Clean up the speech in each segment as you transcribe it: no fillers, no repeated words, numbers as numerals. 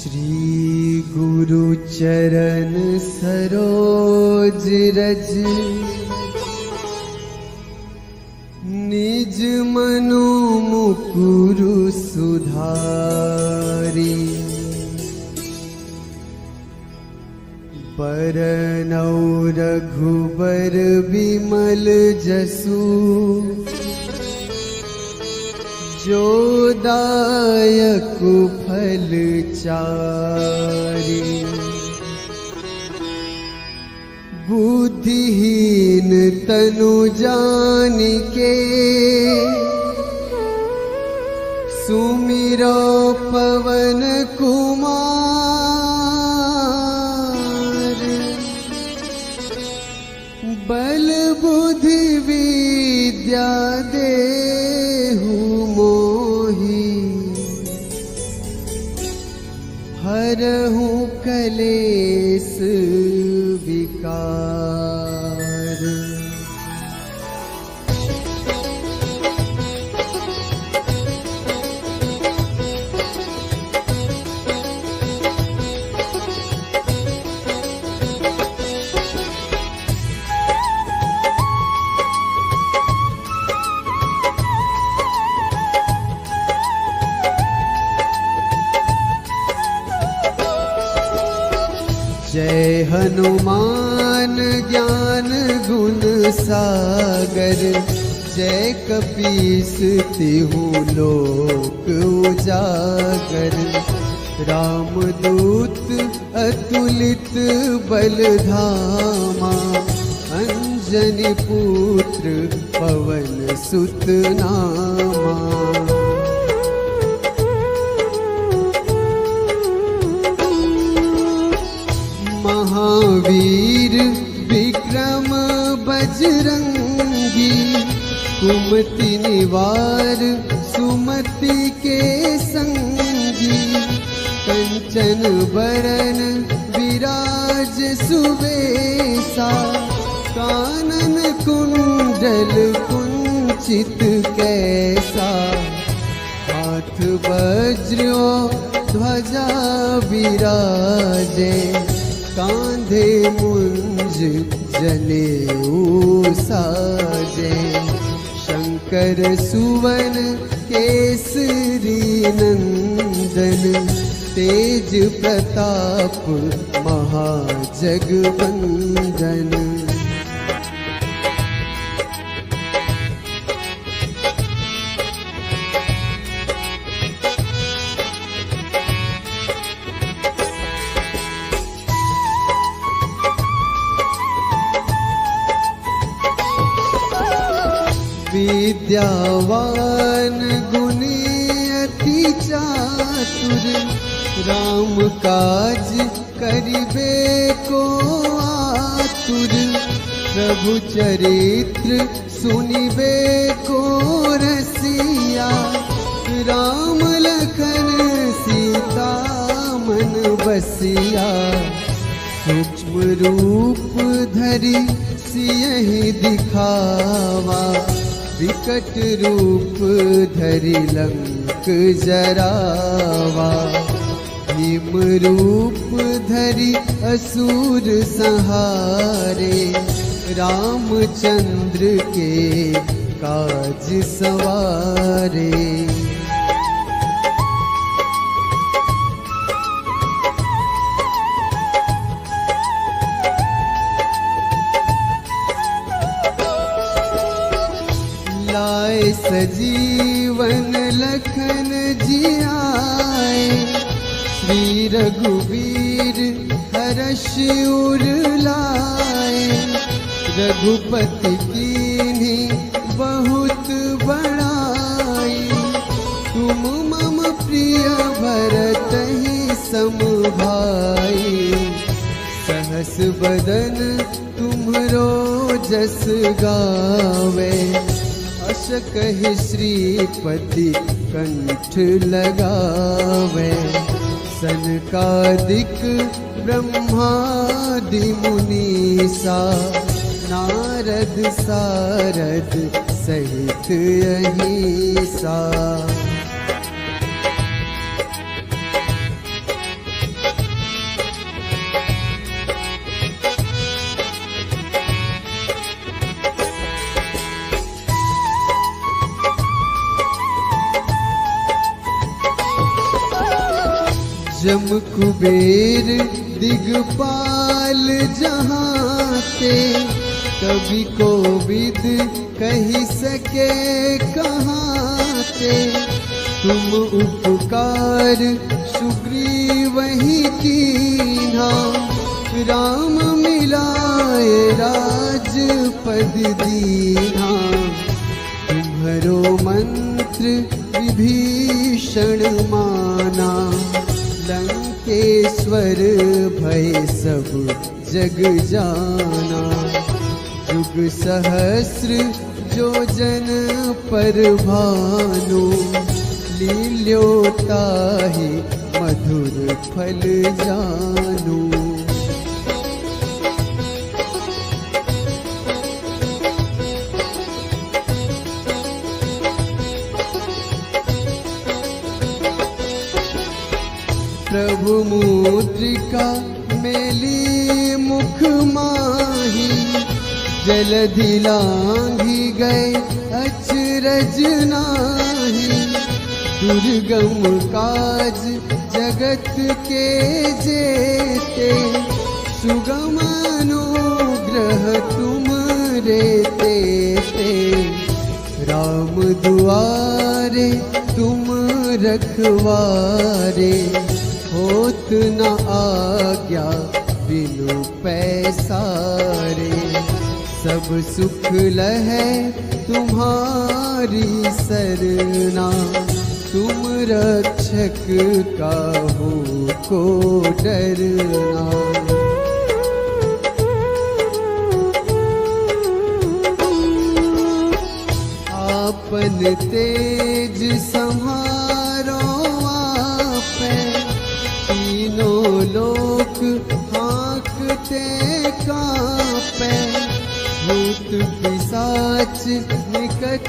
श्री गुरु चरण सरोज रज निज मनो मुकुरु सुधारी। बरनौ रघुबर बिमल जसु जो दायक फल चारि। बुद्धिहीन तनु जानिके सुमिरो पवन कुमार। बल बुद्धि विद्या देहु मोहि हरहु कलेस विकार। जय हनुमान ज्ञान गुण सागर। जय कपीस तिहु लोक उजागर। रामदूत अतुलित बल धामा। अंजनी पुत्र पवन सुत नामा। महावीर विक्रम बजरंगी। कुमति निवार सुमति के संगी। कंचन बरन विराज सुबेसा। कानन कुंडल कुंचित कैसा। हाथ वज्र ध्वजा विराजे। कांधे मुंज जनेऊ साजे। शंकर सुवन केसरी नंदन। तेज प्रताप महाजगवंदन। विद्यावान गुणी अति चातुर। राम काज करिबे को आतुर। प्रभु चरित्र सुनिबे को रसिया। राम लखन सीता मन बसिया। सूक्ष्म रूप धरि सियहि दिखावा। विकट रूप धरि लंक जरावा। भीम रूप धरि असुर संहारे। रामचंद्र के काज सवारे। लाए सजीवन लखन जियाए। श्री रघुवीर हर्ष उर लाए। रघुपति कीन्ही बहुत बड़ाई। तुम मम प्रिय भरतहि सम भाई। सहस बदन तुम्हरो जस गावे। अस कहि श्रीपति कंठ लगावे। सनकादिक ब्रह्मादि मुनीसा। नारद सारद सहित अहिसा। जम कुबेर दिगपाल जहाँ ते, कवि कोविद कही सके कहाँ ते। तुम उपकार सुग्रीव ही कीन्हा, राम मिलाए राजपद दीन्हा। तुम्हरो मंत्र विभीषण माना, लंकेश्वर भय सब जग जाना। जुग सहस्र जो जन पर भानु, लील्योताहि मधुर फल जानू। प्रभु मुद्रिका मेली मुख माही, जलधि लांघी गए अचरज नाही। दुर्गम काज जगत के जेते, सुगम अनुग्रह तुम रे तेते। राम दुआरे तुम रखवारे, होत न आज्ञा बिनु पैसारे। सब सुख लहै तुम्हारी सरना, तुम रक्षक काहू को डरना। आपन तेज संहारो आपै, तीनों लोक हाँकते कांपै। भूत पिशाच निकट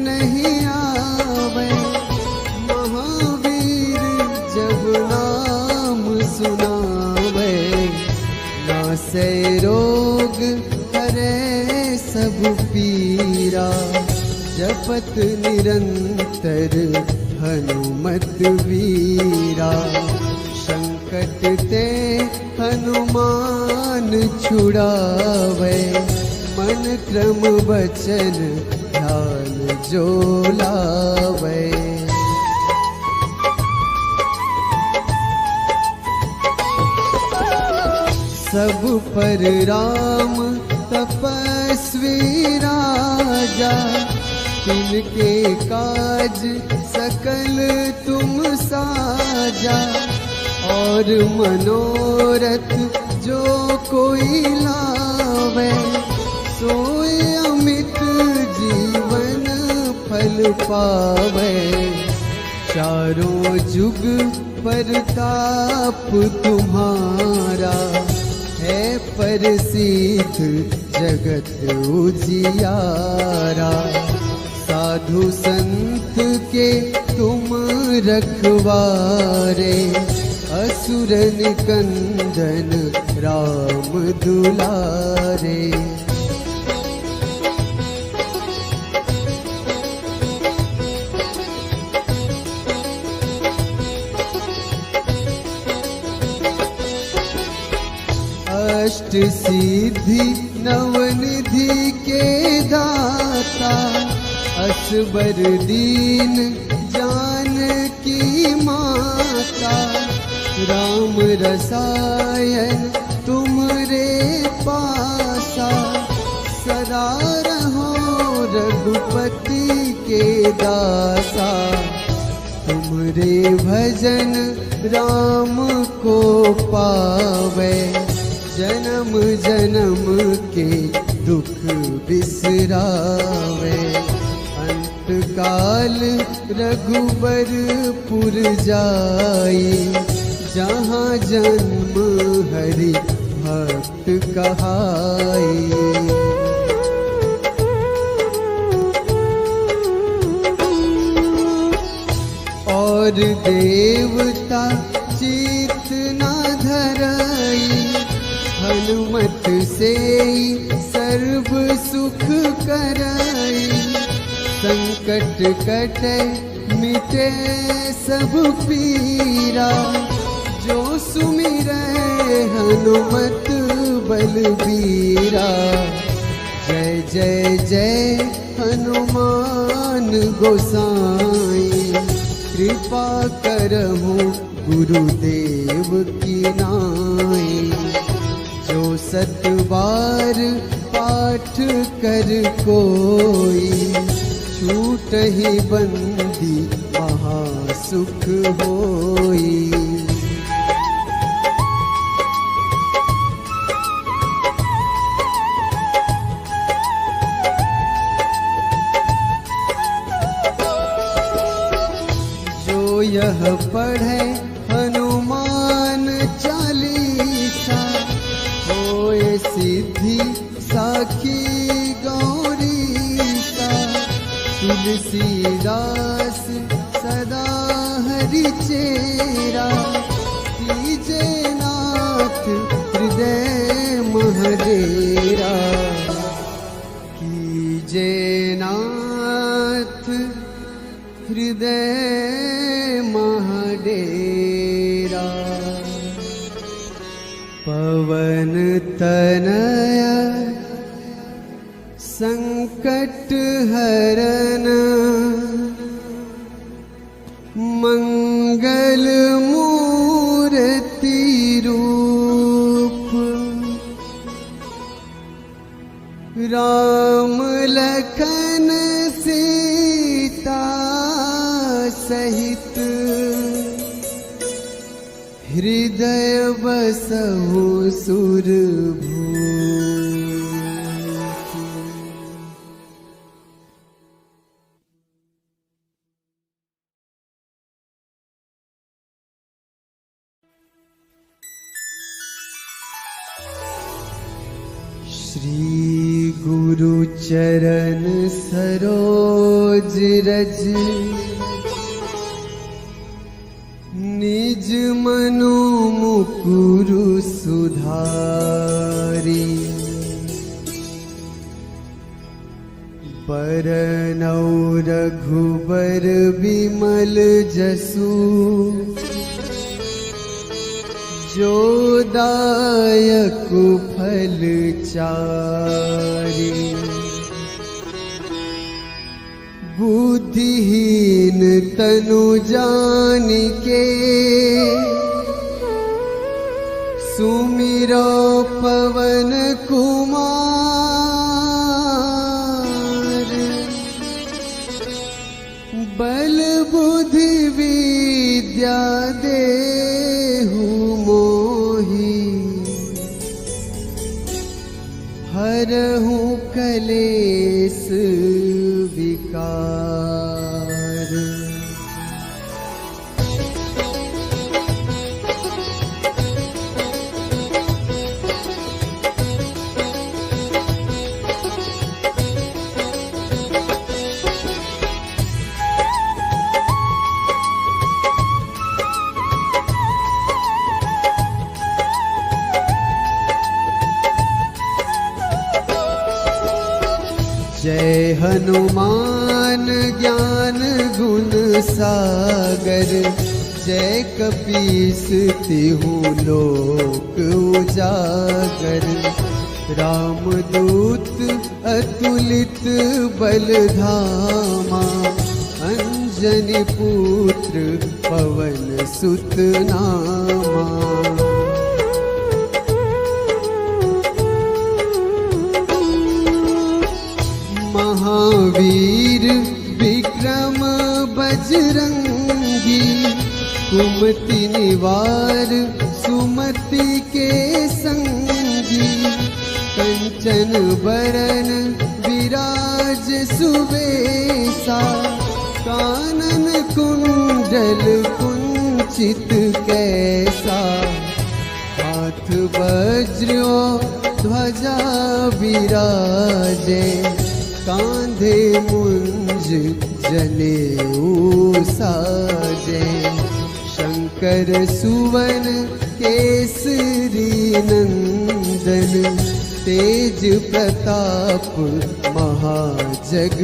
नहीं आवे, महावीर जब नाम सुनावे। नासै रोग हरै सब पीरा, जपत निरंतर हनुमत वीरा। संकट ते हनुमान छुड़ावे, मन क्रम वचन ध्यान जो लावे। सब पर राम तपस्वी राजा, तिनके काज सकल तुम साजा। और मनोरथ जो कोई लावे, सोए अमित जीवन फल पावे। चारों जुग परताप तुम्हारा, है प्रसिद्ध जगत उजियारा। साधु संत के तुम रखवारे, असुर निकंदन राम दुलारे। अष्ट सिद्धि नवनिधि के दाता, असबर दीन जानकी माता। राम रसायन तुमरे पासा, सदा रहो रघुपति के दासा। तुमरे भजन राम को पावे, जन्म जन्म के दुख बिसरावे। अंत काल रघुबरपुर जाई, जहाँ जन्म हरि भक्त कहाई। और देवता चित न धरई, हनुमत से सर्व सुख करई। संकट कटे मिटे सब पीरा, जो सुमिरै हनुमत बलबीरा। जय जय जय हनुमान गोसाई, कृपा करहु गुरुदेव की नाई। जो 7 बार पाठ कर कोई, छूटहि बंदी महासुख होई। जो यह पढ़े हनुमान चालीसा, होए सिद्धि साखी गौरीसा। तुलसीदास सदा हरि चेरा, कीजे नाथ हृदय महडेरा। कीजे नाथ हृदय महडेरा। पवन तनया संकट हरन, मंगल मूर्ति रूप। राम लखन सीता सहित, हृदय बसहु सुरभूप। श्री गुरु चरण सरोज रज, निज मनो मुकुरु सुधारी। बरनौ रघुबर बिमल जसु, जो दायक फल चारि। बुद्धिहीन तनु जानिके, सुमिरो पवन कुमार। बल बुद्धि विद्या देहु मोहि, हरहु कलेस विकार। जय हनुमान ज्ञान गुण सागर, जय कपीस तिहु लोक उजागर। रामदूत अतुलित बल धामा, अंजनी पुत्र पवन सुत नामा। महावीर विक्रम बजरंगी, कुमति निवार सुमति के संगी। कंचन बरन विराज सुबेसा, कानन कुंडल कुंचित कैसा। हाथ वज्र ध्वजा विराजे, कांधे मुंज जनेऊ साजे। शंकर सुवन केसरी नंदन, तेज प्रताप महाजगवंदन।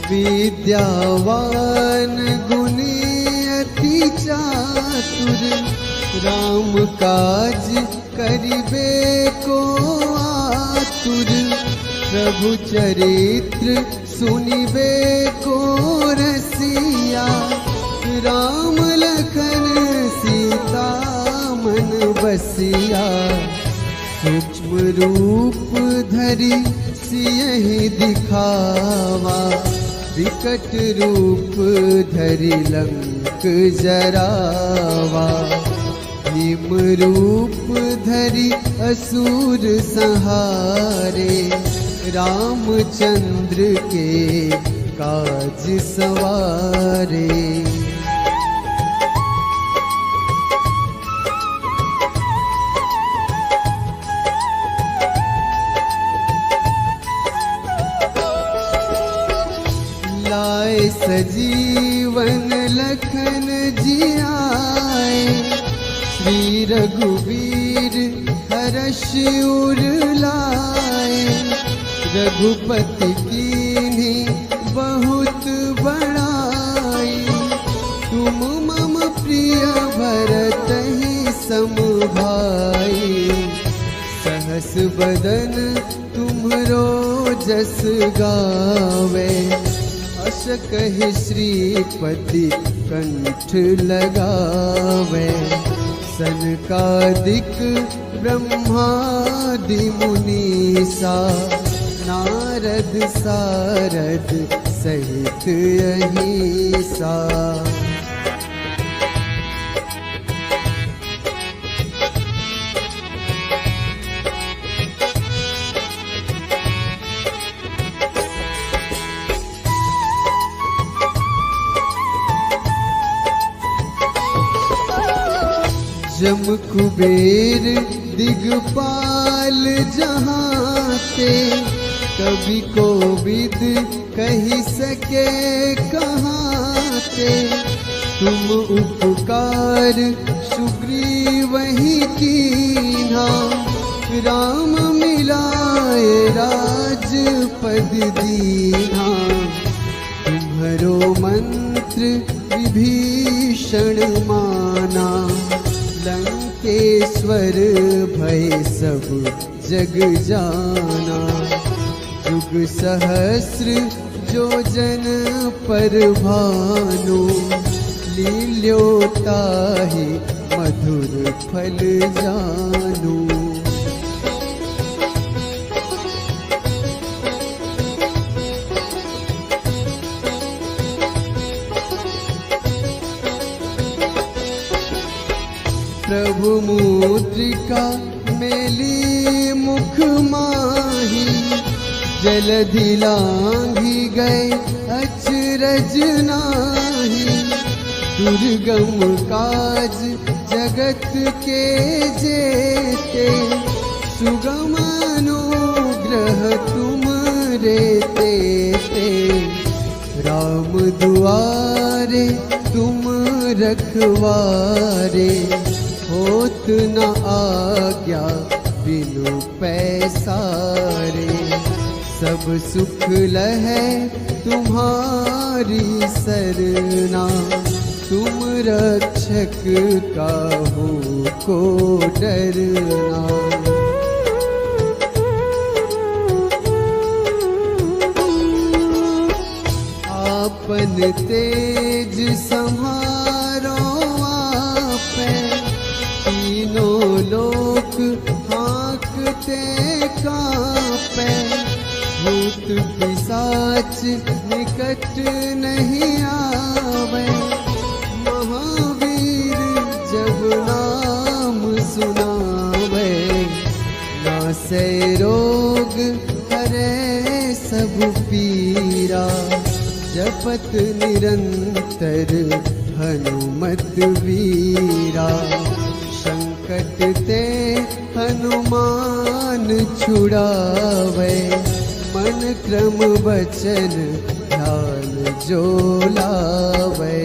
विद्यावान गुणी अति चातुर, राम काज करिबे को आतुर, प्रभु चरित्र सुनिबे को रसिया, राम लखन सीता मन बसिया, सूक्ष्म रूप धरि सियहि दिखावा, विकट रूप धरि लंक जरावा, भीम रूप धरि असुर संहारे, रामचंद्र के काज सवारे। लाए सजीवन लखन जियाए, श्री रघुवीर हर्ष उर लाए, रघुपति कीन्ही बहुत बड़ाई, तुम मम प्रिय भरतहि सम भाई, सहस बदन तुम्हरो जस गावे, अस कहि श्रीपति कंठ लगावे, सनकादिक ब्रह्मादि मुनीसा, नारद सारद सहित अहिसा। जम कुबेर दिगपाल जहाते, कवि कोविद कही सके कहाते, तुम उपकार सुग्रीवहि कीन्हा, राम मिलाए राजपद दीन्हा, तुम्हरो मंत्र विभीषण माना, लंकेश्वर भय सब जग जाना, जुग सहस्र जो जन पर भानु, लील्योताहि मधुर फल जानू। प्रभु मुद्रिका मेली मुख माही, जलधि लांघि गए अचरज नाही, दुर्गम काज जगत के जेते, सुगम अनुग्रह तुम रे तेते, राम दुआरे तुम रखवारे, होत न आज्ञा बिनु पैसारे, सब सुख लहै तुम्हारी सरना, तुम रक्षक काहू को डरना। आपन तेज सम्हारो आपे, तीनों लोक हाँकते कांपे, भूत पिशाच निकट नहीं आवे, महावीर जब नाम सुनावे, नासै रोग हरै सब पीरा, जपत निरंतर हनुमत वीरा, संकट ते हनुमान छुड़ावे, मन क्रम वचन ध्यान जो लावे।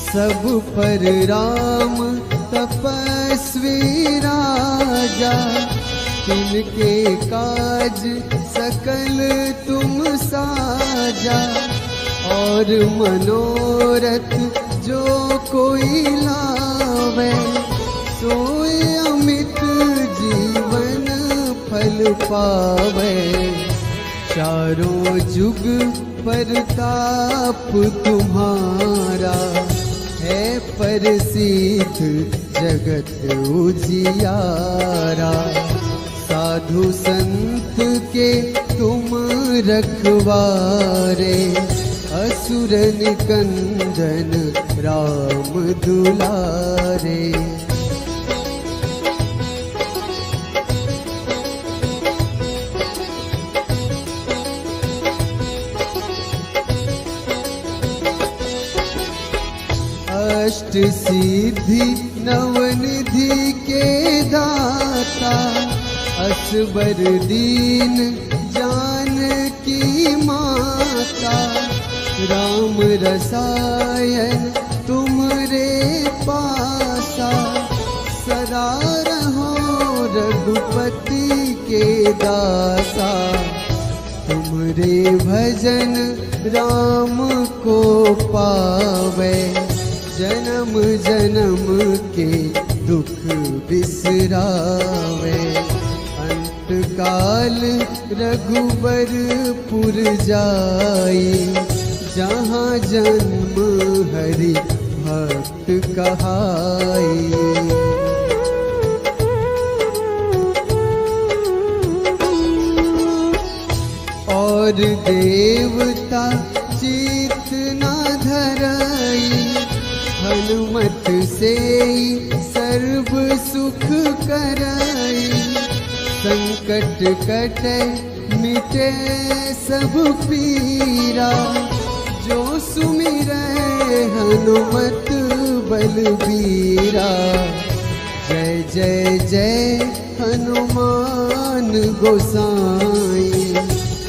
सब पर राम तपस्वी राजा, तिनके काज सकल तुम साजा, और मनोरथ जो कोई लावे, सोए अमित जीवन फल पावे। चारों जुग परताप तुम्हारा, है प्रसिद्ध जगत उजियारा। साधु संत के तुम रखवारे, असुर निकंदन राम दुलारे। अष्ट सिद्धि नवनिधि के दाता, असबर दीन जानकी माता। राम रसायन तुमरे पासा, सदा रहो रघुपति के दासा। तुमरे भजन राम को पावे, जन्म जन्म के दुख बिसरावे। अंत काल रघुबरपुर जाई, जहाँ जन्म हरि भक्त कहाई। और देवता चित न धरई, हनुमत से सर्व सुख करई। संकट कटे मिटे सब पीरा, जो सुमिरै हनुमत बलबीरा। जय जय जय हनुमान गोसाई,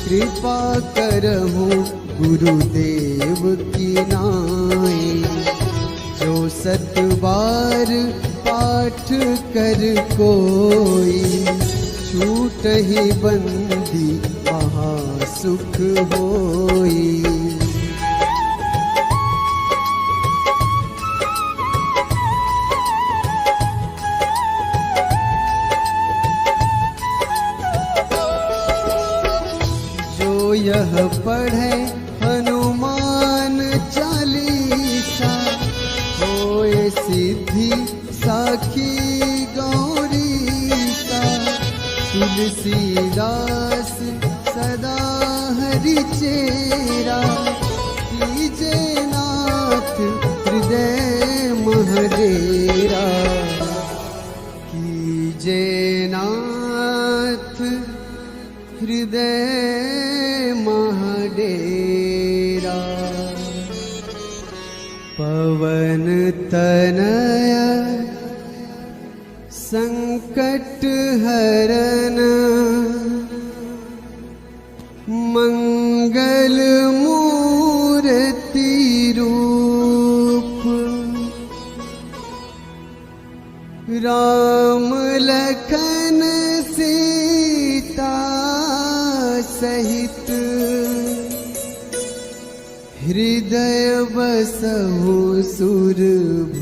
कृपा करहु गुरुदेव की नाई। जो सत बार पाठ कर कोई, छूटहि बंदी महासुख होई। जो यह पढ़े हनुमान चालीसा, होए सिद्धि साखी गौरीसा। तुलसीदास सदा हरि चेरा, कीजे नाथ हृदय महडेरा। कीजे नाथ हृदय महडेरा। पवन तनया संकट हरन, मंगल मूर्ति रूप। राम लखन सीता सहित, हृदय बसहु सुरभूप।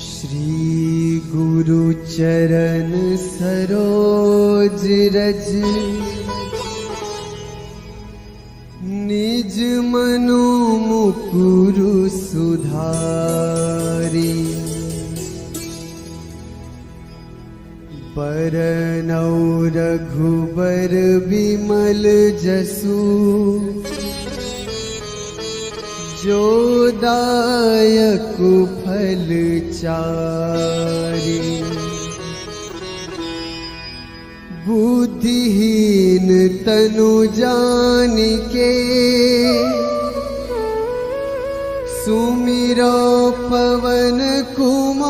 श्री गुरु चरण सरोज रज, निज मनु मुकुरु सुधारी। बरनौ रघुबर बिमल जसु, जो दायक फल चारि। बुद्धिहीन तनु जानिके, सुमिरो पवन कुमार।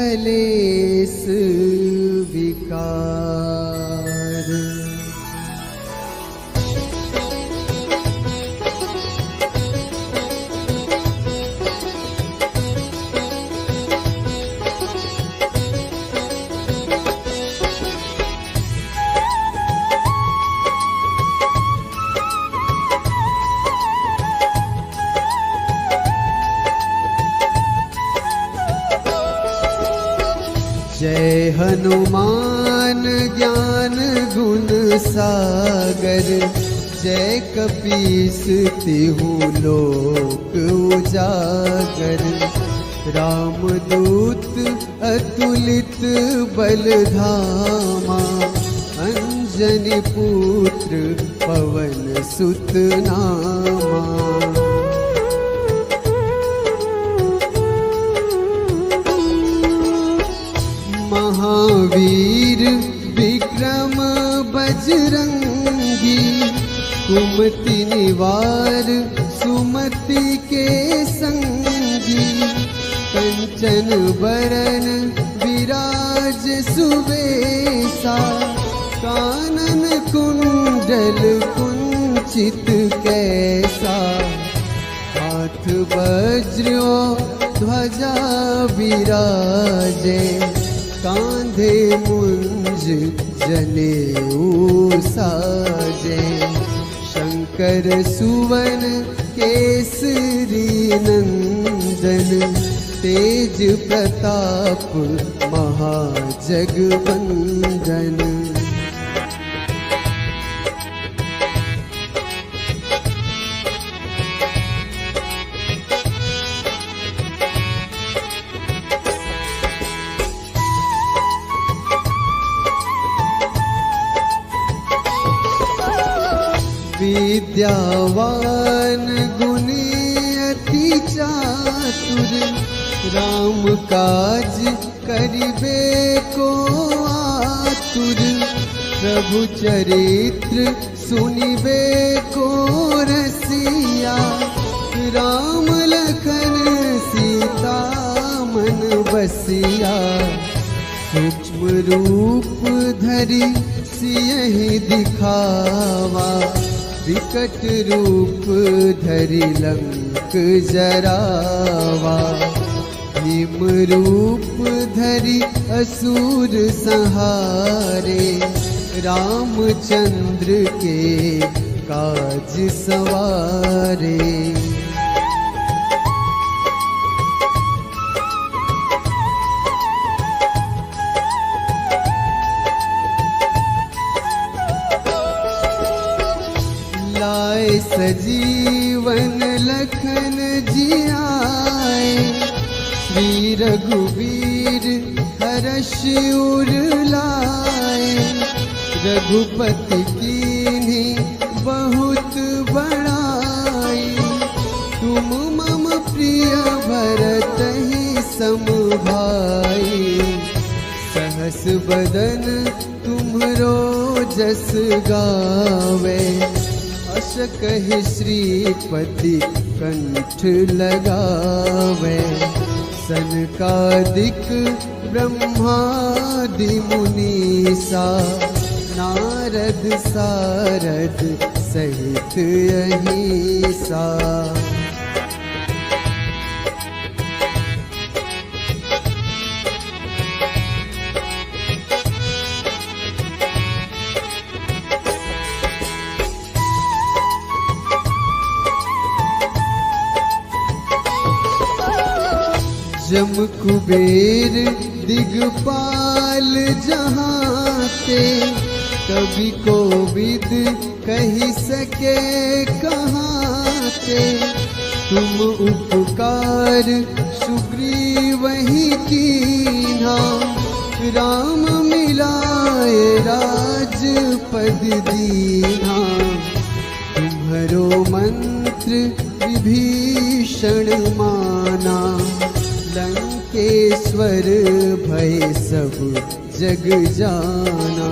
कलेस विकार। जय हनुमान ज्ञान गुण सागर, जय कपीस तिहु लोक उजागर। रामदूत अतुलित बल धामा, अंजनी पुत्र पवन सुत नामा। महावीर विक्रम बजरंगी, कुमति निवार सुमति के संगी। कंचन बरन विराज सुबेसा, कानन कुंडल कुंचित कैसा। हाथ वज्र ध्वजा विराजे, कांधे मुंज जनेऊ साजे। शंकर सुवन केसरी नंदन, तेज प्रताप महाजगवंदन। विद्यावान गुणी अति चातुर, राम काज करिबे को आतुर। प्रभु चरित्र सुनिबे को रसिया, राम लखन सीता मन बसिया। सूक्ष्म रूप धरि सियहि दिखावा, विकट रूप धरि लंक जरावा। भीम रूप धरि असुर संहारे, रामचंद्र के काज सवारे। लाए सजीवन लखन जियाए, श्री रघुवीर हर्ष उर लाए। रघुपति कीन्ही बहुत बड़ाई, तुम मम प्रिय भरतहि सम भाई। सहस बदन तुम्हरो जस गावे, अस कहि श्रीपति कंठ लगावे। सनकादिक ब्रह्मादि मुनीसा, नारद सारद सहित अहिसा। जम कुबेर दिगपाल जहाते, कवि कोविद कही सके कहाते। तुम उपकार सुग्रीवहि कीन्हा, राम मिलाए राजपद दीन्हा। तुम्हरो मंत्र विभीषण माना, लंकेश्वर भय सब जग जाना।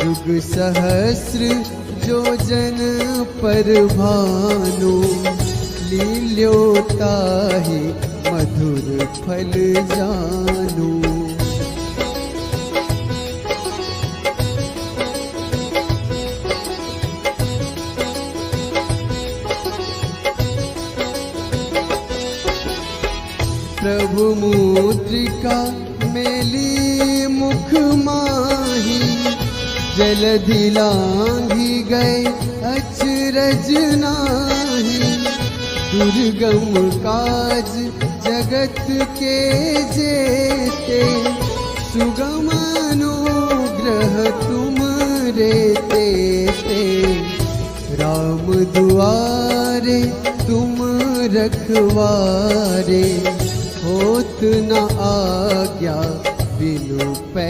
जुग सहस्र जो जन पर भानु, लील्योताहि मधुर फल जानू। प्रभु मुद्रिका मेली मुख माही, जलधि लांघी गए अचरज नाही। दुर्गम काज जगत के जेते, सुगम अनुग्रह तुम रे तेते। राम दुआरे तुम रखवारे, होत न आज्ञा बिनु पै